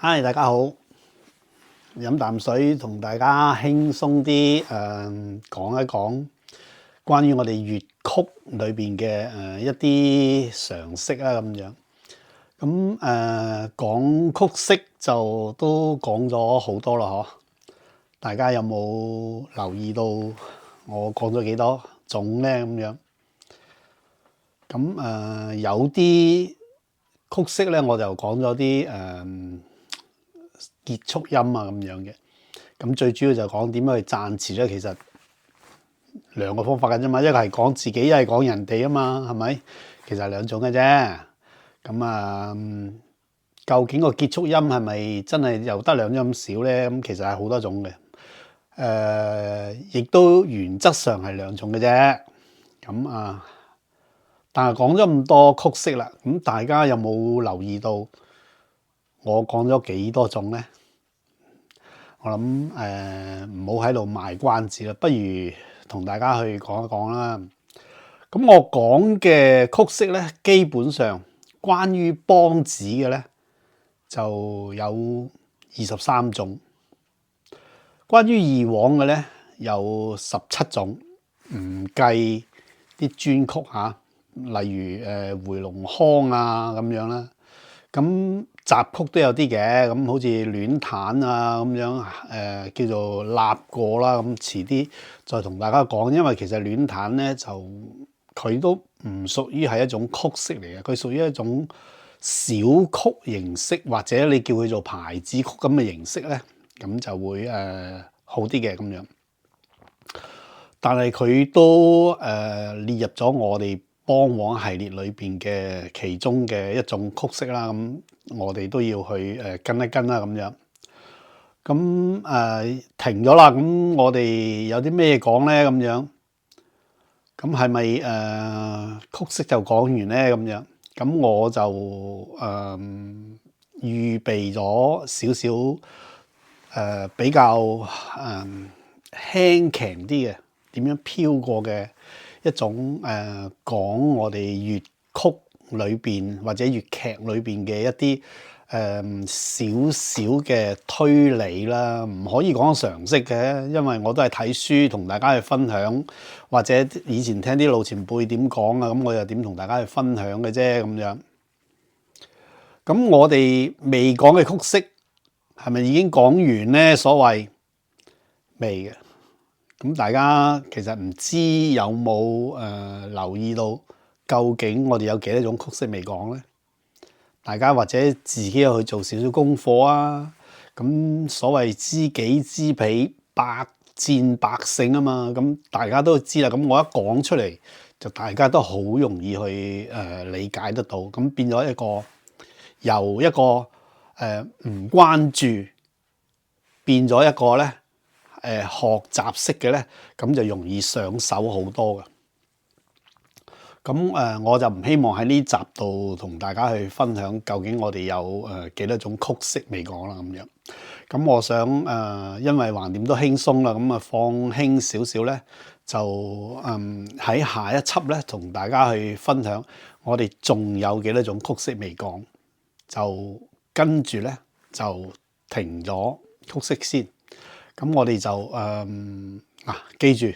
嗨，大家好，飲啖水同大家輕鬆啲講一講關於我哋粵曲裏邊嘅一啲常識啦咁樣。咁講曲式就都講咗好多啦，嗬？大家有冇留意到我講咗幾多種咧？咁樣咁有啲曲式咧，我就講咗啲結束音啊咁樣嘅，咁最主要就講點樣去讚詞咧。其實兩個方法嘅啫嘛，一個係講自己，一係講人哋啊嘛，係咪？其實係兩種嘅啫。咁究竟個結束音係咪真係又得兩種咁少咧？咁其實係好多種嘅。亦都原則上係兩種嘅啫。咁但係講咗咁多曲式啦，咁大家有冇留意到我講咗幾多種咧？我諗唔好喺度賣關子啦，不如同大家去講一講啦。咁我講嘅曲式咧，基本上關於梆子嘅咧就有23種，關於二黃嘅咧有17種，唔計啲專曲嚇，例如回龍腔啊咁樣啦。咁雜曲都有啲嘅，咁好似戀彈啊咁樣，叫做立過啦。咁遲啲再同大家講，因為其實戀彈咧就佢都唔屬於係一種曲式嚟嘅，佢屬於一種小曲形式，或者你叫佢做牌子曲咁嘅形式咧，咁就會好啲嘅咁樣。但係佢都列入咗我哋梆黃系列裏邊嘅其中嘅一種曲式啦，咁我哋都要去跟一跟啦咁樣。咁停咗啦，咁我哋有啲咩講咧咁樣？咁係咪曲式就講完咧咁樣？咁我就預備咗少少比較輕強啲嘅，點樣飄過嘅一種講我哋粵曲裏邊或者粵劇裏邊嘅一啲少少嘅推理啦，唔可以講常識嘅，因為我都係睇書同大家去分享，或者以前聽啲老前輩點講啊，咁我又點同大家去分享嘅啫咁樣。咁我哋未講嘅曲式係咪已經講完咧？所謂未嘅。咁大家其實唔知有冇留意到，究竟我哋有幾多種曲式未講咧？大家或者自己又去做少少功課啊！咁所謂知己知彼，百戰百勝啊嘛！咁大家都知啦。咁我一講出嚟，就大家都好容易去理解得到。咁變咗一個由一個唔關注變咗一個咧學習式嘅咧，咁就容易上手好多嘅。咁我就唔希望喺呢集度同大家去分享究竟我哋有幾多種曲式未講啦咁樣。咁我想因為橫掂都輕鬆啦，咁放輕少少咧，就喺下一輯咧同大家去分享我哋仲有幾多種曲式未講，就跟住咧就停咗曲式先。咁我哋就記住。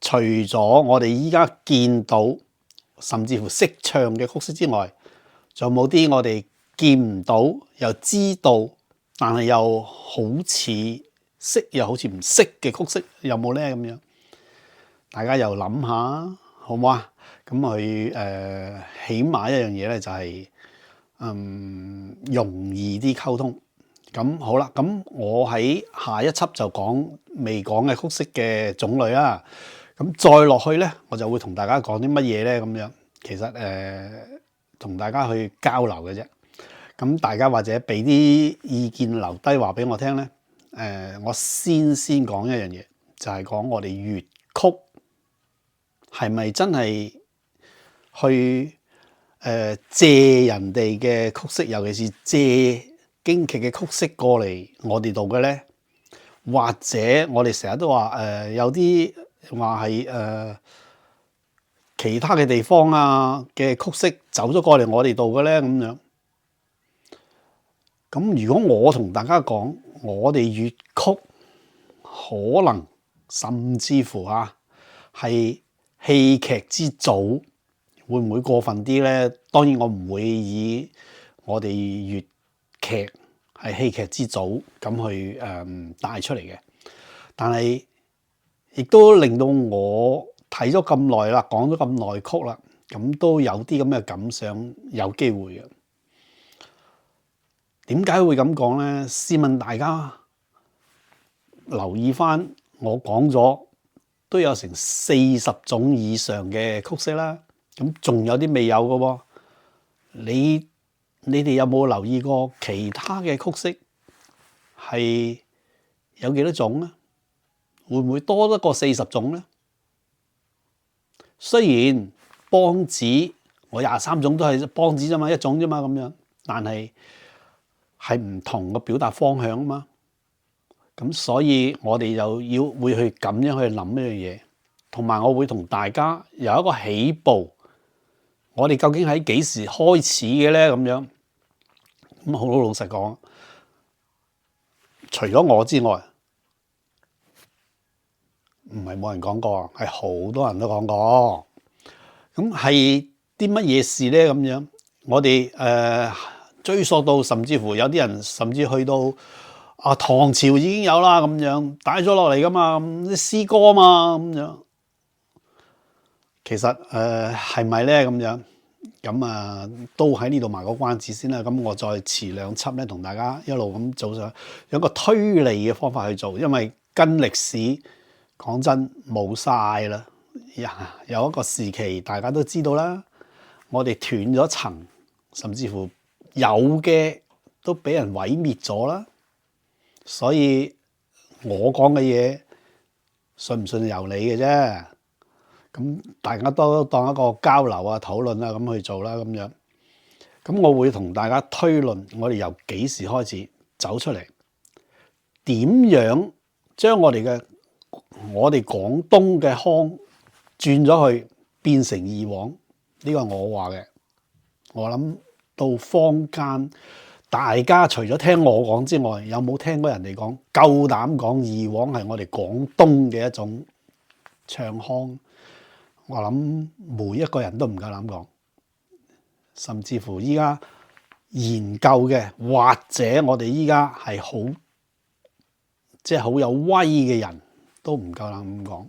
除咗我哋依家見到，甚至乎識唱嘅曲式之外，仲有冇啲我哋見唔到又知道，但係又好似識又好似唔識嘅曲式有冇咧？咁樣大家又諗下，好唔好啊？咁佢起碼一樣嘢咧就係容易啲溝通。咁好啦，咁我喺下一輯就講未講嘅曲式嘅種類啦。咁再落去咧，我就會同大家講啲乜嘢咧咁樣。其實同大家去交流嘅啫。咁大家或者俾啲意見留低話俾我聽咧。我先講一樣嘢，就係講我哋粵曲係咪真係去借人哋嘅曲式，尤其是借京劇嘅曲式過嚟我哋度嘅咧？或者我哋成日都話有啲話係其他嘅地方啊嘅曲式走咗過嚟我哋度嘅咧咁樣。咁如果我同大家講，我哋粵曲可能甚至乎係戲劇之祖，會唔會過分啲咧？當然我唔會以我哋粵劇係戲劇之祖咁去帶出嚟嘅，但係亦都令到我睇咗咁耐啦，講咗咁耐曲啦，咁都有啲咁嘅感想，有機會嘅。點解會咁講咧？試問大家留意翻，我講咗都有成40種以上嘅曲式啦，咁仲有啲未有嘅喎。你哋有冇留意過其他嘅曲式係有幾多種咧？會唔會多得過40種咧？雖然梆子我23種都係梆子啫嘛，一種啫嘛咁樣，但係唔同嘅表達方向啊嘛。咁所以我哋就會去咁樣去諗一樣嘢，同埋我會同大家有一個起步。我哋究竟喺幾時開始嘅咧？咁樣咁好老實講，除咗我之外，唔係冇人講過，係好多人都講過。咁係啲乜嘢事咧？咁樣我哋追溯到，甚至乎有啲人甚至去到唐朝已經有啦，咁樣帶咗落嚟噶嘛，啲詩歌嘛咁樣。其實係咪咧？咁樣咁都喺呢度埋個關子先啦。咁我再遲2輯咧，同大家一路咁做上，有一個推理嘅方法去做，因為跟歷史講真冇晒啦。有一個時期大家都知道啦，我哋斷咗層，甚至乎有嘅都俾人毀滅咗啦。所以我講嘅嘢信唔信由你嘅啫。咁大家都當一個交流討論咁去做啦，咁樣。咁我會同大家推論，我哋由幾時開始走出嚟，點樣將我哋廣東嘅腔轉咗去變成以往。呢個係我話嘅。我諗到坊間大家除咗聽我講之外，有冇聽過人哋講夠膽講以往係我哋廣東嘅一種唱腔？我諗每一個人都唔夠膽講，甚至乎依家研究嘅，或者我哋依家係好有威嘅人都唔夠膽咁講。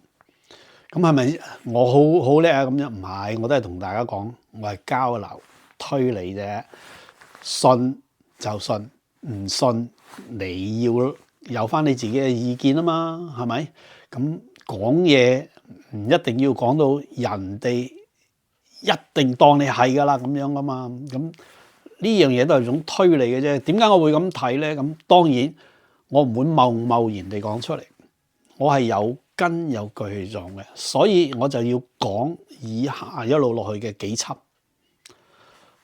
咁係咪我好叻啊？咁樣唔係，我都係同大家講，我係交流推理啫。信就信，唔信你要有翻你自己嘅意見啊嘛，係咪？咁講嘢唔一定要講到人哋一定當你係噶啦咁樣噶嘛。咁呢樣嘢都係一種推理嘅啫。點解我會咁睇咧？咁當然我唔會貿然地講出嚟，我係有根有據去做嘅，所以我就要講以下一路落去嘅幾輯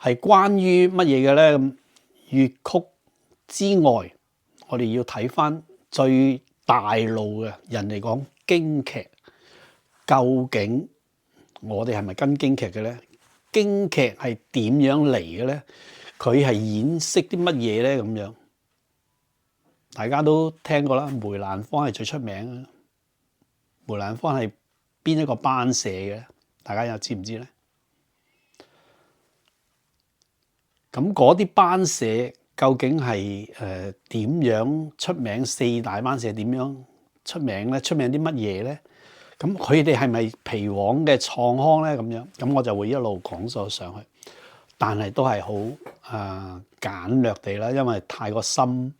係關於乜嘢嘅咧？咁粵曲之外，我哋要睇翻最大路嘅人嚟講京劇，究竟我哋係咪跟京劇嘅咧？京劇係點樣嚟嘅咧？佢係演繹啲乜嘢咧？咁樣大家都聽過啦，梅蘭芳係最出名嘅。梅蘭芳係邊一個班社嘅？大家又知唔知咧？咁嗰啲班社究竟係點樣出名？4大班社點樣出名咧？出名啲乜嘢咧？咁佢哋係咪皮黃嘅創腔咧？咁樣咁我就會一路講咗上去，但係都係好簡略地啦，因為太過深，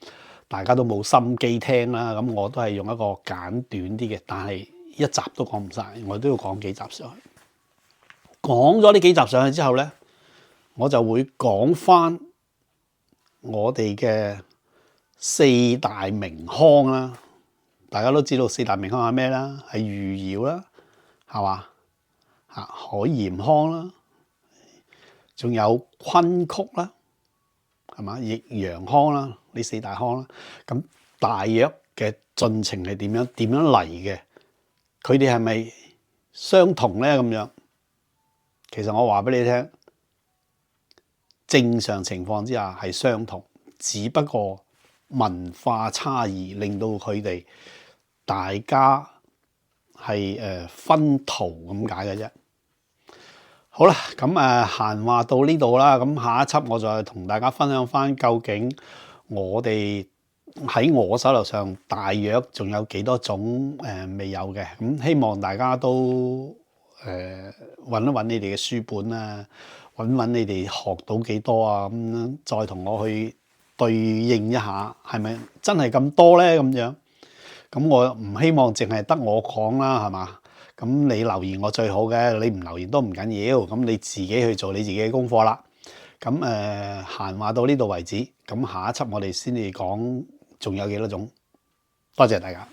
大家都冇心機聽啦。咁我都係用一個簡短啲嘅，但係一集都講唔晒，我都要講幾集上去。講咗呢幾集上去之後咧，我就會講翻我哋嘅4大名腔啦。大家都知道4大名腔係咩啦？係餘姚啦，係嘛？海鹽腔啦，仲有昆曲啦，係嘛？易陽腔啦，呢4大腔啦。咁大約嘅進程係點樣嚟嘅？佢哋係咪相同咧？咁樣其實我話俾你聽，正常情況之下係相同，只不過文化差異令到佢哋大家係分途咁解嘅啫。好啦，咁閒話到呢度啦，咁下一輯我再同大家分享翻究竟我哋喺我手頭上大約仲有幾多種未有嘅，咁希望大家都揾一揾你哋嘅書本啊，揾揾你哋學到幾多啊，咁再同我去對應一下，係咪真係咁多咧？咁樣，咁我唔希望淨係得我講啦，係嘛？咁你留言我最好嘅，你唔留言都唔緊要，咁你自己去做你自己嘅功課啦。咁閒話到呢度為止，咁下一輯我哋先至講仲有幾多種。多謝大家。